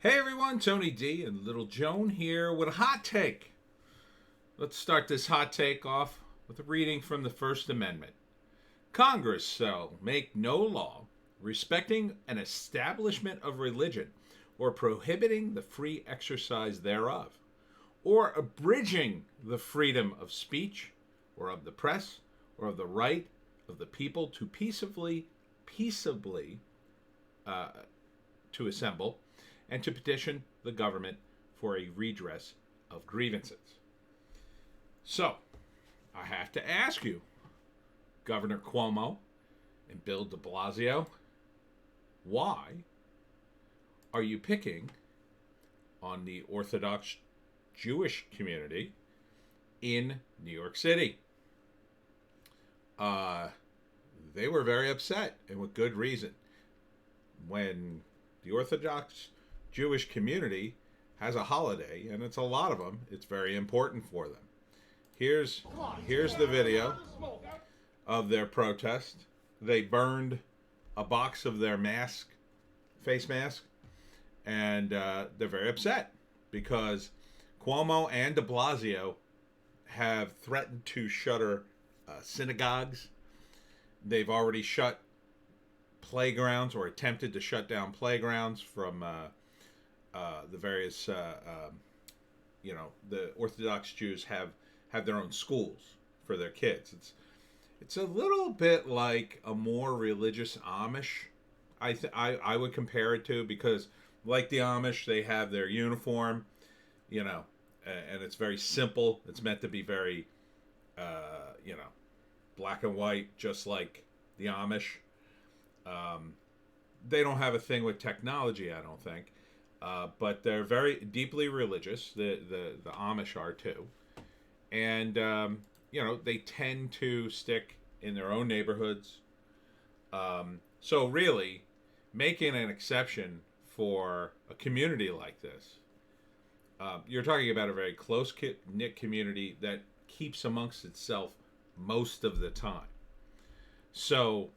Hey everyone, Tony D and Little Joan here with a hot take. Let's start this hot take off with a reading from the First Amendment. Congress shall make no law respecting an establishment of religion or prohibiting the free exercise thereof, or abridging the freedom of speech or of the press or of the right of the people to peaceably to assemble and to petition the government for a redress of grievances. So, I have to ask you, Governor Cuomo and Bill DeBlasio, why are you picking on the Orthodox Jewish community in New York City? They were very upset, and with good reason, when the Orthodox Jewish community has a holiday, and it's a lot of them. It's very important for them. Here's the video of their protest. They burned a box of their face mask, and they're very upset because Cuomo and de Blasio have threatened to shutter synagogues. They've already shut playgrounds or attempted to shut down playgrounds from the various, the Orthodox Jews have their own schools for their kids. It's a little bit like a more religious Amish. I would compare it to, because like the Amish, they have their uniform, and it's very simple. It's meant to be very, black and white, just like the Amish. They don't have a thing with technology, I don't think, but they're very deeply religious. The Amish are too, and they tend to stick in their own neighborhoods. So really, making an exception for a community like this, you're talking about a very close-knit community that keeps amongst itself most of the time. So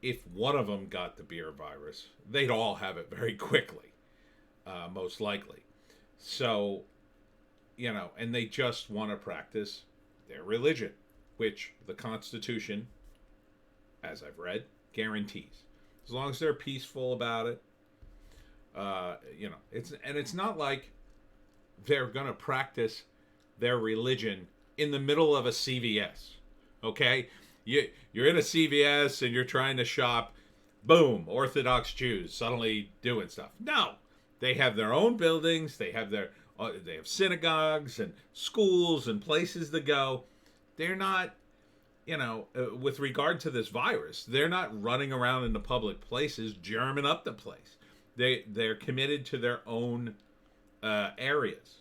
if one of them got the beer virus, they'd all have it very quickly, most likely. So, and they just want to practice their religion, which the Constitution, as I've read, guarantees. As long as they're peaceful about it, it's not like they're going to practice their religion in the middle of a CVS, okay? You're in a CVS and you're trying to shop, boom, Orthodox Jews suddenly doing stuff. No, they have their own buildings. They have synagogues and schools and places to go. They're not, with regard to this virus, they're not running around in the public places germing up the place. They're committed to their own areas.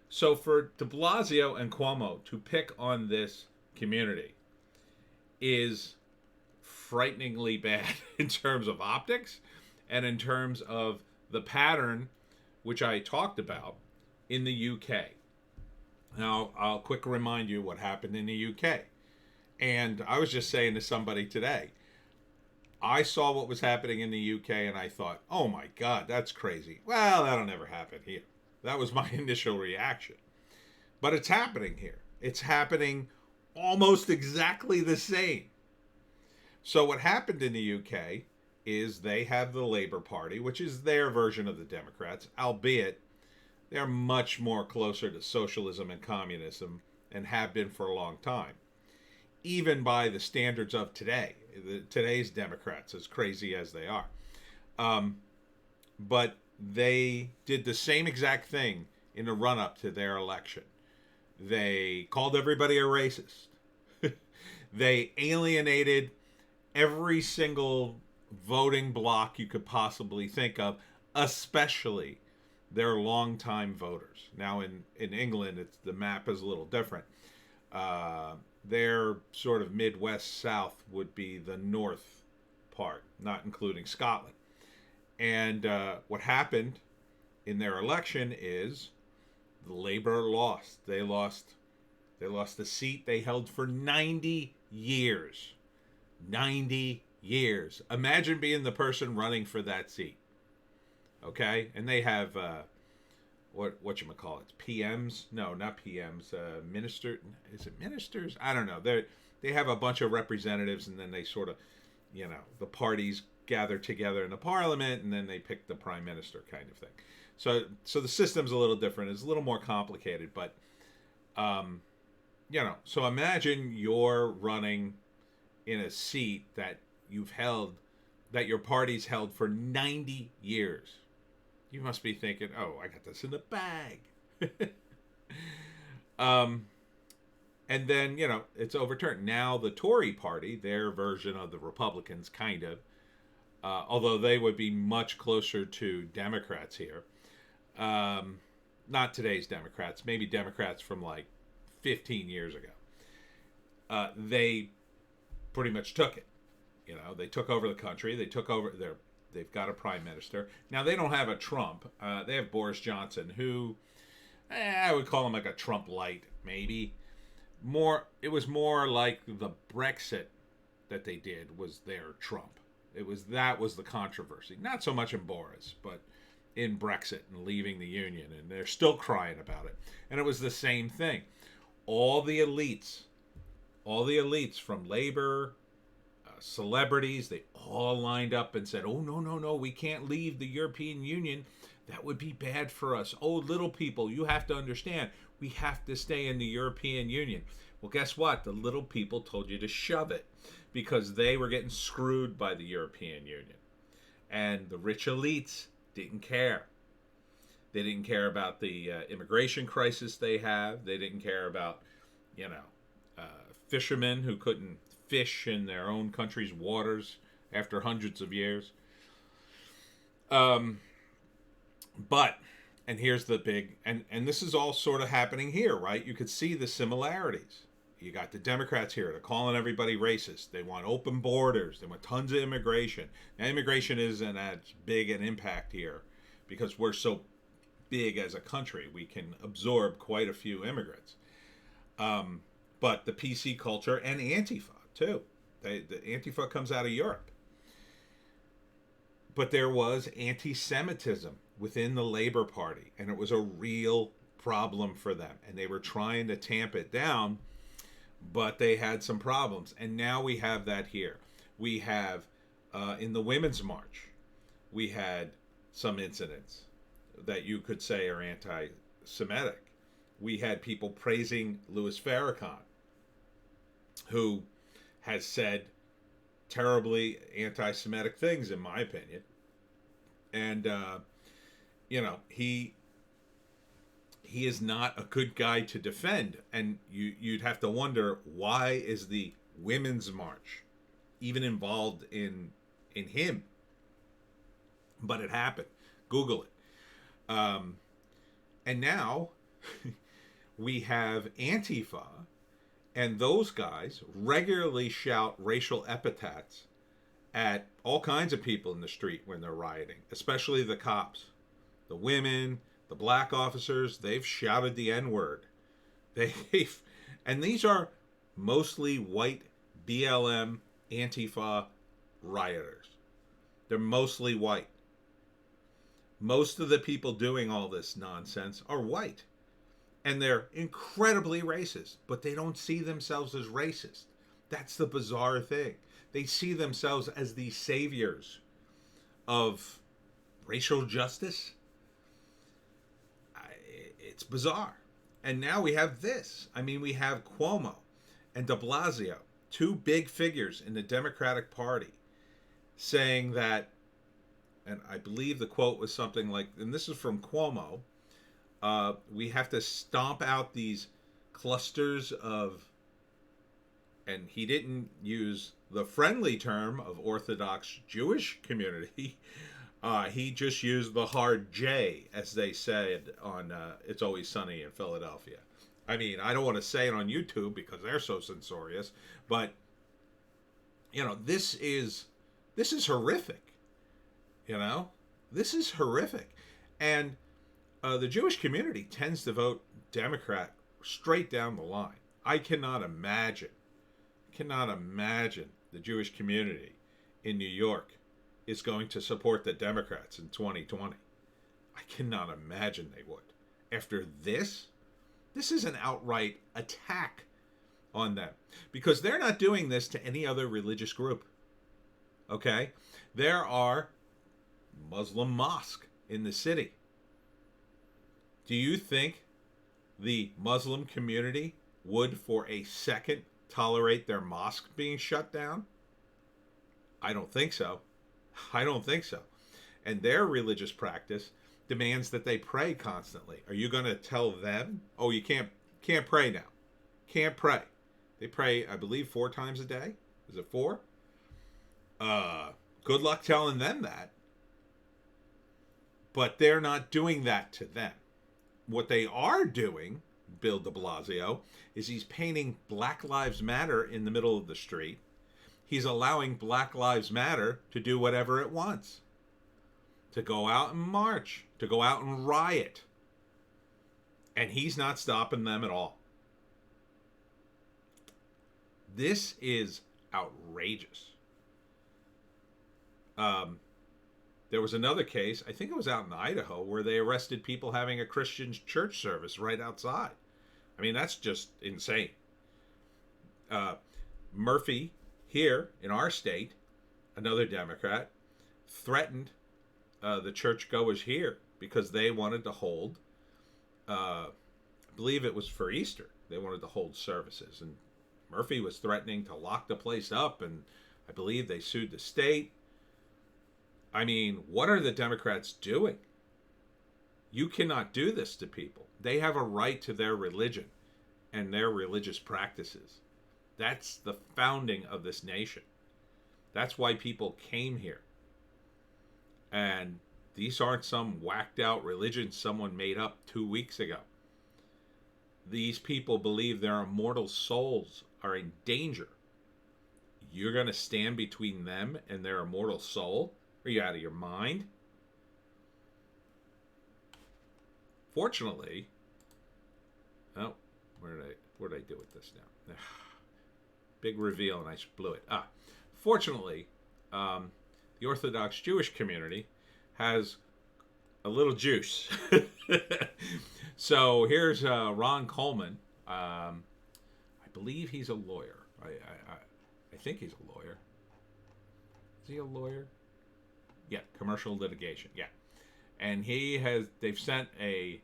So for de Blasio and Cuomo to pick on this community is frighteningly bad in terms of optics and in terms of the pattern which I talked about in the UK. Now, I'll quick remind you what happened in the UK. And I was just saying to somebody today, I saw what was happening in the UK and I thought, oh my God, that's crazy. Well, that'll never happen here. That was my initial reaction. But it's happening here. It's happening almost exactly the same. So what happened in the UK is they have the Labour Party, which is their version of the Democrats, albeit they're much more closer to socialism and communism and have been for a long time, even by the standards of today's Democrats, as crazy as they are. But they did the same exact thing in the run-up to their election. They called everybody a racist. They alienated every single voting bloc you could possibly think of, especially their longtime voters. Now in England, the map is a little different. Their sort of Midwest South would be the north part, not including Scotland. And what happened in their election is the Labour lost. They lost the seat they held for 90 years. 90 years. Imagine being the person running for that seat. Okay, and they have what you call it? PMs? No, not PMs. Minister? Is it ministers? I don't know. They have a bunch of representatives, and then they sort of, the parties gather together in the parliament, and then they pick the prime minister, kind of thing. So the system's a little different. It's a little more complicated, but so imagine you're running in a seat that your party's held for 90 years. You must be thinking, oh, I got this in the bag. And then, it's overturned. Now the Tory party, their version of the Republicans, kind of, although they would be much closer to Democrats here. Not today's Democrats, maybe Democrats from like 15 years ago. They pretty much took it. They took over the country. They've got a prime minister. Now, they don't have a Trump. They have Boris Johnson, who I would call him like a Trump light, maybe. It was more like the Brexit that they did was their Trump. That was the controversy. Not so much in Boris, but in Brexit and leaving the Union. And they're still crying about it. And it was the same thing. All the elites from Labour, celebrities, they all lined up and said, oh, no, we can't leave the European Union. That would be bad for us. Oh, little people, you have to understand, we have to stay in the European Union. Well, guess what? The little people told you to shove it because they were getting screwed by the European Union. And the rich elites didn't care. They didn't care about the immigration crisis they have. They didn't care about, fishermen who couldn't fish in their own country's waters after hundreds of years. But, and here's the big, and this is all sort of happening here, right? You could see the similarities. You got the Democrats here. They're calling everybody racist. They want open borders. They want tons of immigration. Now, immigration isn't as big an impact here because we're so big as a country. We can absorb quite a few immigrants. But the PC culture and Antifa, too. The Antifa comes out of Europe. But there was anti-Semitism within the Labor Party, and it was a real problem for them. And they were trying to tamp it down, but they had some problems. And now we have that here. We have, in the Women's March, we had some incidents that you could say are anti-Semitic. We had people praising Louis Farrakhan, who has said terribly anti-Semitic things, in my opinion. And, he is not a good guy to defend. And you'd have to wonder, why is the Women's March even involved in him? But it happened. Google it. And now we have Antifa, and those guys regularly shout racial epithets at all kinds of people in the street when they're rioting, especially the cops. The women, the black officers, they've shouted the N-word. And these are mostly white BLM Antifa rioters. They're mostly white. Most of the people doing all this nonsense are white. And they're incredibly racist, but they don't see themselves as racist. That's the bizarre thing. They see themselves as the saviors of racial justice. It's bizarre. And now we have this. I mean, we have Cuomo and DeBlasio, two big figures in the Democratic Party, saying that, and I believe the quote was something like, and this is from Cuomo, we have to stomp out these clusters of, and he didn't use the friendly term of Orthodox Jewish community. He just used the hard J, as they said on It's Always Sunny in Philadelphia. I mean, I don't want to say it on YouTube because they're so censorious, but, this is horrific. This is horrific. And the Jewish community tends to vote Democrat straight down the line. I cannot imagine the Jewish community in New York is going to support the Democrats in 2020. cannot imagine they would. After this is an outright attack on them, because they're not doing this to any other religious group. Okay? There are Muslim mosques in the city. Do you think the Muslim community would for a second tolerate their mosque being shut down? I don't think so. I don't think so. And their religious practice demands that they pray constantly. Are you going to tell them, oh, you can't pray now? Can't pray. They pray, I believe, 4 times a day. Is it 4? Good luck telling them that. But they're not doing that to them. What they are doing, Bill DeBlasio, is he's painting Black Lives Matter in the middle of the street. He's allowing Black Lives Matter to do whatever it wants. To go out and march. To go out and riot. And he's not stopping them at all. This is outrageous. There was another case, I think it was out in Idaho, where they arrested people having a Christian church service right outside. I mean, that's just insane. Murphy, here in our state, another Democrat, threatened the churchgoers here because they wanted to hold, I believe it was for Easter, they wanted to hold services. And Murphy was threatening to lock the place up, and I believe they sued the state. I mean, what are the Democrats doing? You cannot do this to people. They have a right to their religion and their religious practices. That's the founding of this nation. That's why people came here. And these aren't some whacked out religions someone made up 2 weeks ago. These people believe their immortal souls are in danger. You're going to stand between them and their immortal soul? Are you out of your mind? Fortunately, oh, what did I do with this now? Big reveal, and I blew it. Fortunately, the Orthodox Jewish community has a little juice. So here's Ron Coleman. I believe he's a lawyer. I think he's a lawyer. Is he a lawyer? Yeah, commercial litigation. Yeah, and they've sent a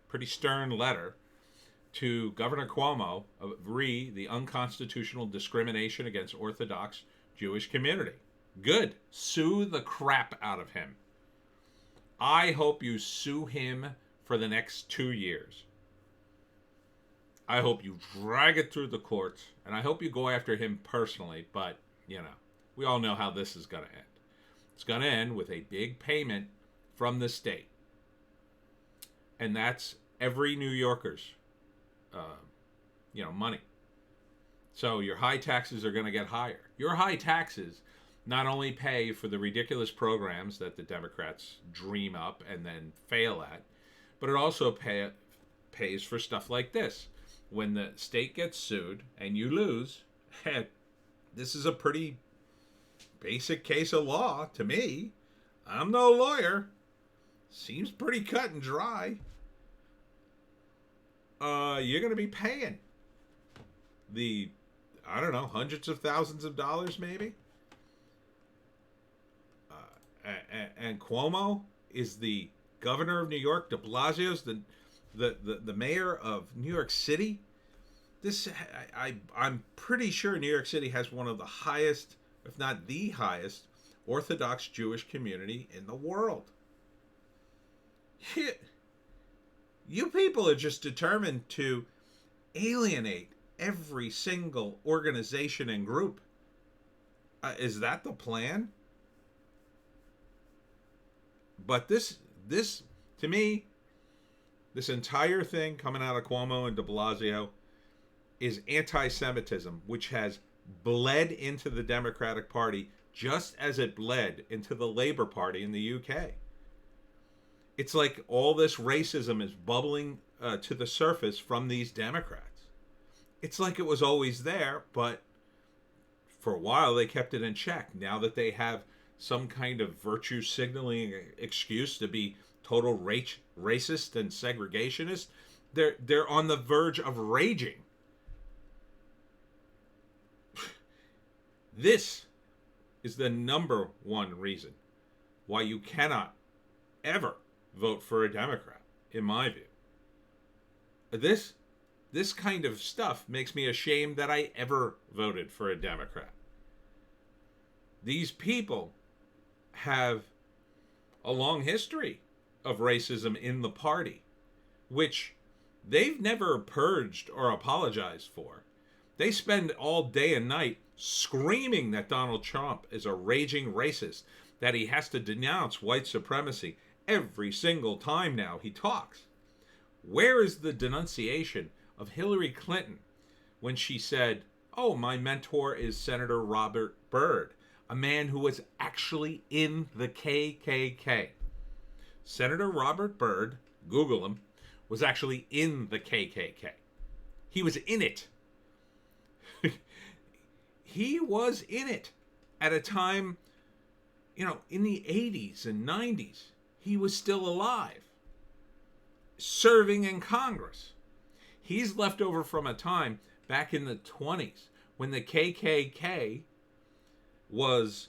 pretty stern letter to Governor Cuomo of the unconstitutional discrimination against Orthodox Jewish community. Good. Sue the crap out of him. I hope you sue him for the next 2 years. I hope you drag it through the courts, and I hope you go after him personally, but, we all know how this is going to end. It's going to end with a big payment from the state. And that's every New Yorker's, money. So your high taxes are going to get higher. Your high taxes not only pay for the ridiculous programs that the Democrats dream up and then fail at, but it also pays for stuff like this. When the state gets sued and you lose, this is a pretty basic case of law to me. I'm no lawyer. Seems pretty cut and dry. You're going to be paying the, hundreds of thousands of dollars maybe. And Cuomo is the governor of New York. DeBlasio's the mayor of New York City. I'm pretty sure New York City has one of the highest, if not the highest, Orthodox Jewish community in the world. You people are just determined to alienate every single organization and group. Is that the plan? But this, to me, this entire thing coming out of Cuomo and DeBlasio is anti-Semitism, which has bled into the Democratic Party just as it bled into the Labour Party in the UK. It's like all this racism is bubbling to the surface from these Democrats. It's like it was always there, but for a while they kept it in check. Now that they have some kind of virtue signaling excuse to be total racist and segregationist. They're on the verge of raging. This is the number one reason why you cannot ever vote for a Democrat, in my view. This kind of stuff makes me ashamed that I ever voted for a Democrat. These people have a long history of racism in the party, which they've never purged or apologized for. They spend all day and night screaming that Donald Trump is a raging racist, that he has to denounce white supremacy every single time now he talks. Where is the denunciation of Hillary Clinton when she said, "Oh, my mentor is Senator Robert Byrd, a man who was actually in the KKK." Senator Robert Byrd, Google him, was actually in the KKK. He was in it. He was in it at a time, in the 80s and 90s. He was still alive, serving in Congress. He's left over from a time back in the 20s when the KKK was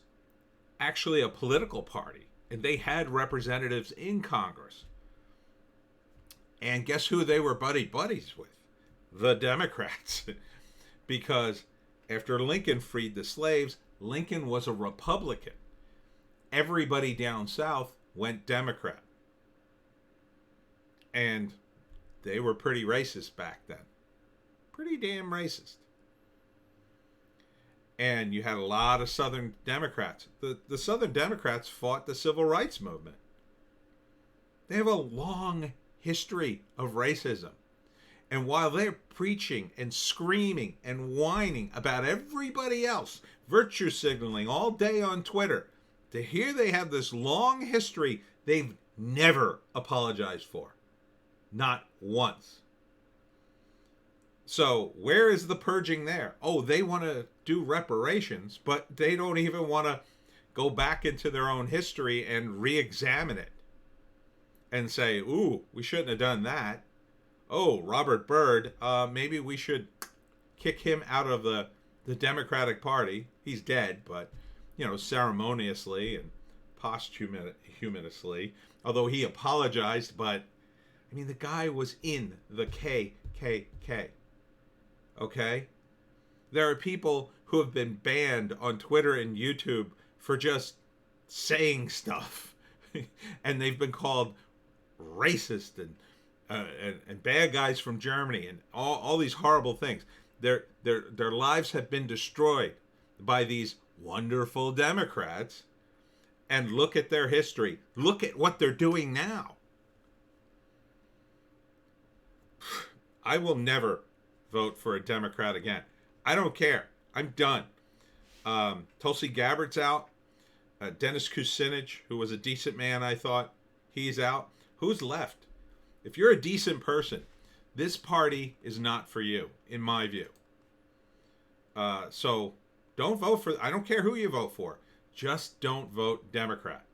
actually a political party and they had representatives in Congress. And guess who they were buddies with? The Democrats. Because after Lincoln freed the slaves, Lincoln was a Republican. Everybody down south went Democrat. And they were pretty racist back then. Pretty damn racist. And you had a lot of Southern Democrats. The Southern Democrats fought the Civil Rights Movement. They have a long history of racism. And while they're preaching and screaming and whining about everybody else, virtue signaling all day on Twitter, to hear they have this long history they've never apologized for. Not once. So where is the purging there? Oh, they want to do reparations, but they don't even want to go back into their own history and re-examine it and say, ooh, we shouldn't have done that. Oh, Robert Byrd, maybe we should kick him out of the Democratic Party. He's dead, but, ceremoniously and posthumously, although he apologized, but, the guy was in the KKK. Okay? There are people who have been banned on Twitter and YouTube for just saying stuff. And they've been called racist and bad guys from Germany and all these horrible things. Their lives have been destroyed by these wonderful Democrats. And look at their history. Look at what they're doing now. I will never vote for a Democrat again. I don't care. I'm done. Tulsi Gabbard's out. Dennis Kucinich, who was a decent man, I thought, he's out. Who's left? If you're a decent person, this party is not for you, in my view. So don't vote for, I don't care who you vote for. Just don't vote Democrat.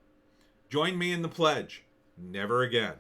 Join me in the pledge. Never again.